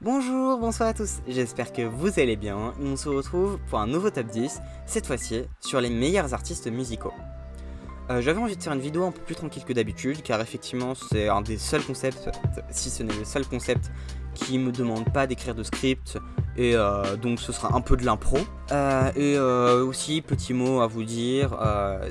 Bonjour, bonsoir à tous, j'espère que vous allez bien. On se retrouve pour un nouveau top 10, cette fois-ci sur les meilleurs artistes musicaux. J'avais envie de faire une vidéo un peu plus tranquille que d'habitude, car effectivement c'est un des seuls concepts, si ce n'est le seul concept, qui me demande pas d'écrire de script, et donc ce sera un peu de l'impro. Aussi, petit mot à vous dire,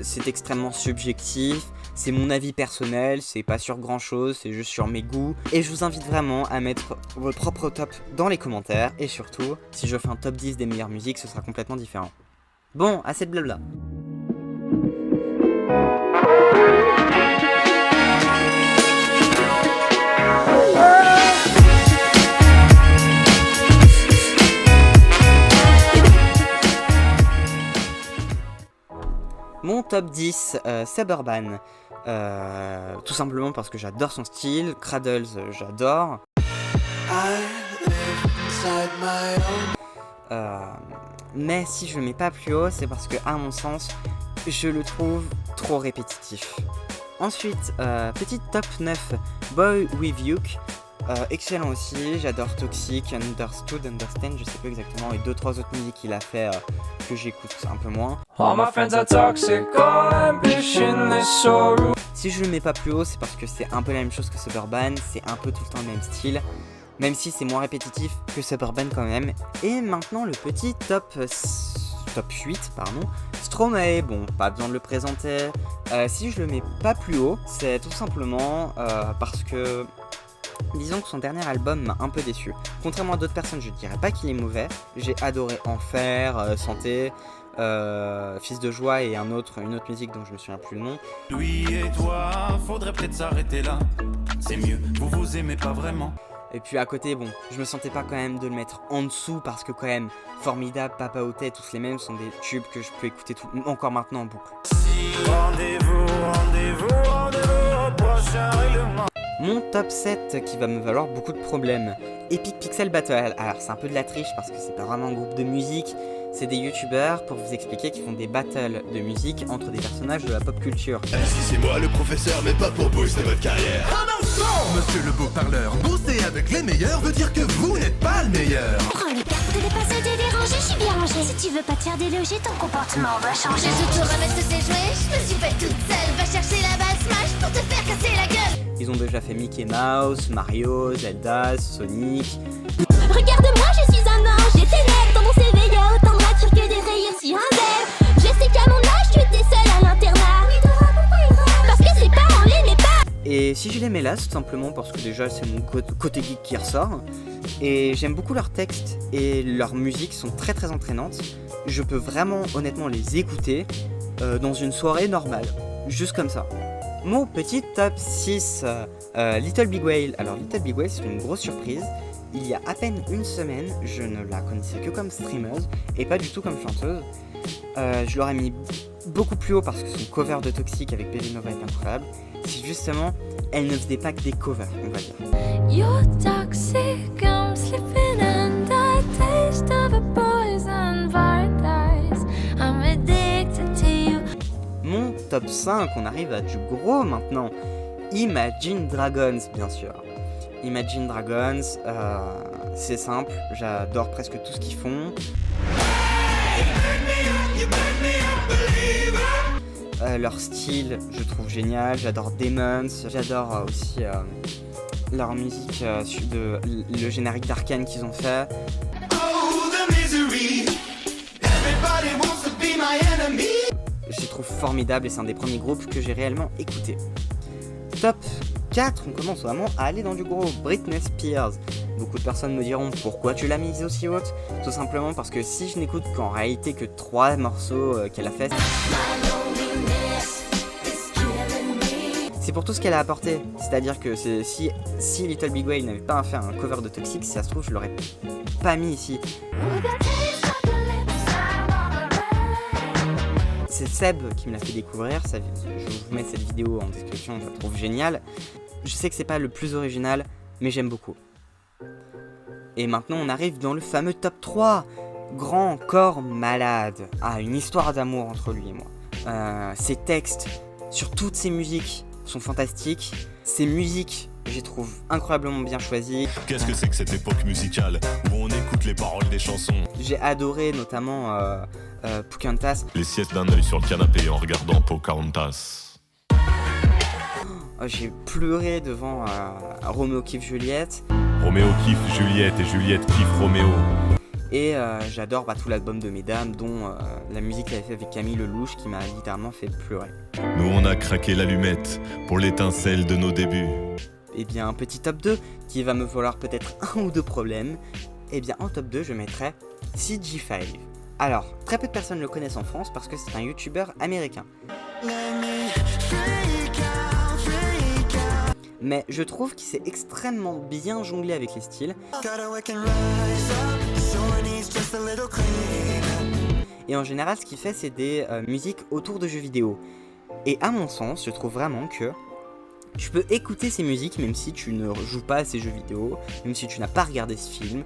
c'est extrêmement subjectif, c'est mon avis personnel, c'est pas sur grand chose, c'est juste sur mes goûts, et je vous invite vraiment à mettre votre propre top dans les commentaires, et surtout, si je fais un top 10 des meilleures musiques, ce sera complètement différent. Bon, assez de blabla. Mon top 10, Suburban, tout simplement parce que j'adore son style, Cradles j'adore. Mais si je le mets pas plus haut, c'est parce que à mon sens, je le trouve trop répétitif. Ensuite, petit top 9, Boy With You, excellent aussi, j'adore Toxic, Understood, Understand, je sais pas exactement, et 2-3 autres musiques qu'il a fait que j'écoute un peu moins. All my friends are toxic, all ambition is so rude. Si je le mets pas plus haut, c'est parce que c'est un peu la même chose que Suburban, c'est un peu tout le temps le même style, même si c'est moins répétitif que Suburban quand même. Et maintenant le petit top 8, pardon, Stromae, bon, pas besoin de le présenter. Si je le mets pas plus haut, c'est tout simplement parce que disons que son dernier album m'a un peu déçu. Contrairement à d'autres personnes, je dirais pas qu'il est mauvais. J'ai adoré Enfer, Santé, Fils de joie et une autre musique dont je me souviens plus le nom. Lui et toi, faudrait peut-être s'arrêter là. C'est mieux, vous aimez pas vraiment. Et puis à côté, bon, je me sentais pas quand même de le mettre en dessous parce que quand même, Formidable, Papa Outé, tous les mêmes sont des tubes que je peux écouter encore maintenant en boucle. Rendez-vous au prochain règlement. Mon top 7 qui va me valoir beaucoup de problèmes. Epic Pixel Battle. Alors c'est un peu de la triche parce que c'est pas vraiment un groupe de musique, c'est des youtubeurs pour vous expliquer qui font des battles de musique entre des personnages de la pop culture. Si c'est moi le professeur, mais pas pour booster votre carrière. Un instant, monsieur le beau parleur, booster avec les meilleurs veut dire que vous n'êtes pas le meilleur. Prends les cartes de pas se déranger, je suis bien rangée. Si tu veux pas te faire déloger, ton comportement va changer. Je te ramène tous ces jouets, je me suis faite toute seule. Va chercher la balle Smash pour te faire casser la gueule. Ils ont déjà fait Mickey Mouse, Mario, Zelda, Sonic. Regarde-moi, je suis un ange, j'ai tes lèvres dans mon CV, y'a autant de ratures que des rayures sur un verre. Je sais qu'à mon âge, tu étais seule à l'internat. Parce que c'est pas on l'aimait pas. Et si je les mets là, c'est tout simplement parce que déjà c'est mon côté geek qui ressort. Et j'aime beaucoup leurs textes et leurs musiques sont très très entraînantes. Je peux vraiment honnêtement les écouter dans une soirée normale, juste comme ça. Mon petit top 6, Little Big Whale. Alors Little Big Whale c'est une grosse surprise. Il y a à peine une semaine, je ne la connaissais que comme streameuse et pas du tout comme chanteuse. Je l'aurais mis beaucoup plus haut parce que son cover de Toxic avec Baby Nova est incroyable. Si justement, elle ne faisait pas que des covers, on va dire. You're toxic, I'm slipping and I taste of a poison paradise. I'm addicted to you. Mon top 5, on arrive à du gros maintenant. Imagine Dragons, bien sûr. Imagine Dragons, c'est simple, j'adore presque tout ce qu'ils font. Leur style, je trouve génial, j'adore Demons, j'adore aussi leur musique, le générique d'Arcane qu'ils ont fait. Je les trouve formidables et c'est un des premiers groupes que j'ai réellement écouté. Top 4, on commence vraiment à aller dans du gros. Britney Spears. Beaucoup de personnes me diront pourquoi tu l'as mise aussi haute. Tout simplement parce que si je n'écoute qu'en réalité que 3 morceaux qu'elle a fait, c'est pour tout ce qu'elle a apporté. C'est-à-dire que si Little Big Whale n'avait pas fait un cover de Toxic, si ça se trouve je l'aurais pas mis ici. C'est Seb qui me l'a fait découvrir, je vous mets cette vidéo en description, je la trouve géniale. Je sais que c'est pas le plus original, mais j'aime beaucoup. Et maintenant on arrive dans le fameux top 3. Grand corps malade. Ah, une histoire d'amour entre lui et moi. Ses textes sur toutes ses musiques sont fantastiques. Ses musiques j'y trouve incroyablement bien choisi. Qu'est-ce que c'est que cette époque musicale où on écoute les paroles des chansons? J'ai adoré notamment Pocahontas. Les siestes d'un œil sur le canapé en regardant Pocahontas. J'ai pleuré devant Roméo kiffe Juliette. Roméo kiffe Juliette et Juliette kiffe Roméo. Et j'adore tout l'album de Mesdames, dont la musique qu'elle avait fait avec Camille Lelouch qui m'a littéralement fait pleurer. Nous on a craqué l'allumette pour l'étincelle de nos débuts. Et bien un petit top 2 qui va me valoir peut-être un ou deux problèmes. Et bien en top 2 je mettrais CG5. Alors, très peu de personnes le connaissent en France parce que c'est un youtubeur américain. Mais je trouve qu'il s'est extrêmement bien jonglé avec les styles. Et en général, ce qu'il fait, c'est des musiques autour de jeux vidéo. Et à mon sens, je trouve vraiment que tu peux écouter ces musiques même si tu ne joues pas à ces jeux vidéo, même si tu n'as pas regardé ce film.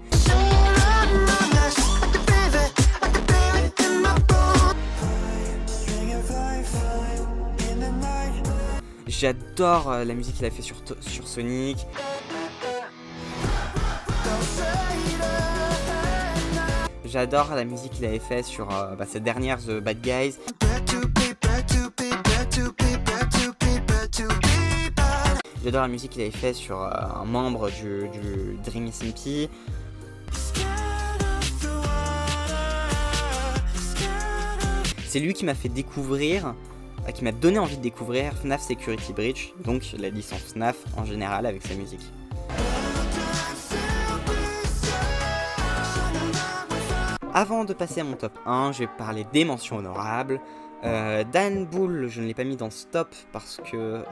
J'adore la musique qu'il a fait sur Sonic. J'adore la musique qu'il avait fait sur cette dernière The Bad Guys. J'adore la musique qu'il avait fait sur un membre du Dream SMP. C'est lui qui m'a fait découvrir, qui m'a donné envie de découvrir FNAF Security Breach, donc la licence FNAF en général avec sa musique. Avant de passer à mon top 1, je vais parler des mentions honorables. Dan Bull, je ne l'ai pas mis dans ce top parce que,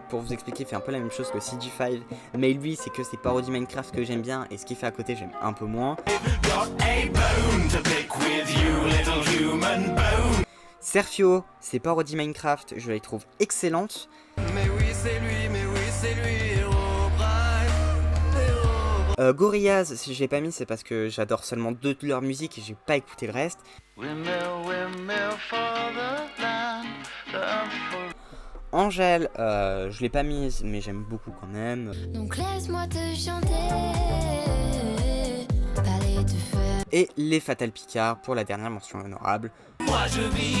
pour vous expliquer, il fait un peu la même chose que CG5. Mais lui, c'est que c'est parodie Minecraft que j'aime bien et ce qu'il fait à côté, j'aime un peu moins. Serfio, ses parodies Minecraft, je les trouve excellentes. Mais oui, c'est lui, mais oui, c'est lui. Gorillaz, si je l'ai pas mis, c'est parce que j'adore seulement 2 de leurs musiques et j'ai pas écouté le reste. Angèle, je l'ai pas mise, mais j'aime beaucoup quand même. Donc laisse-moi te chanter, parler de feu. Et les Fatal Picard pour la dernière mention honorable. Moi je vis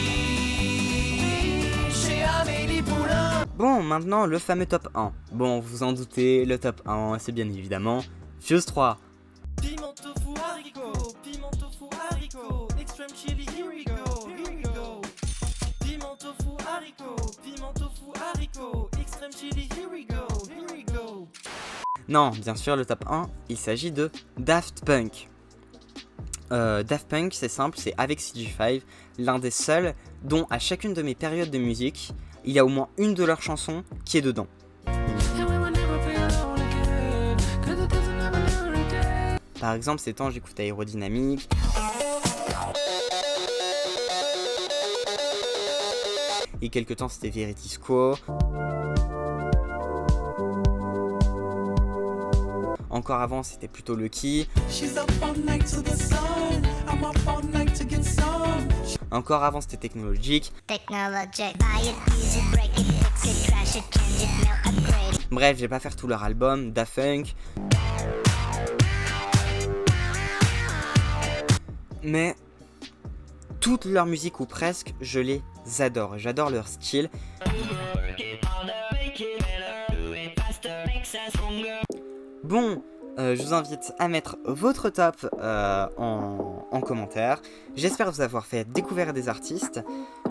chez Amélie Poulain. Bon, maintenant le fameux top 1. Bon, vous en doutez, le top 1, c'est bien évidemment Fuse 3. Piment tofu haricot, piment tofu haricot, extreme chili, here we go, here we go. Piment tofu haricot, extreme chili, here we go, here we go. Non, bien sûr, le top 1, il s'agit de Daft Punk. Daft Punk, c'est simple, c'est avec CG5, l'un des seuls dont à chacune de mes périodes de musique, il y a au moins une de leurs chansons qui est dedans. Par exemple, ces temps, j'écoute Aérodynamique. Et quelques temps, c'était Veritas Quo. Encore avant, c'était plutôt Lucky. Encore avant, c'était Technologic. Bref, je vais pas faire tout leur album. Daft Punk. Mais toute leur musique ou presque, je les adore. J'adore leur style. Bon, je vous invite à mettre votre top en commentaire. J'espère vous avoir fait découvrir des artistes.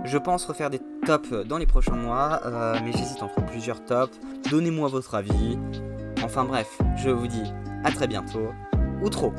Je pense refaire des tops dans les prochains mois, mais j'hésite entre plusieurs tops. Donnez-moi votre avis. Enfin bref, je vous dis à très bientôt. Ou trop.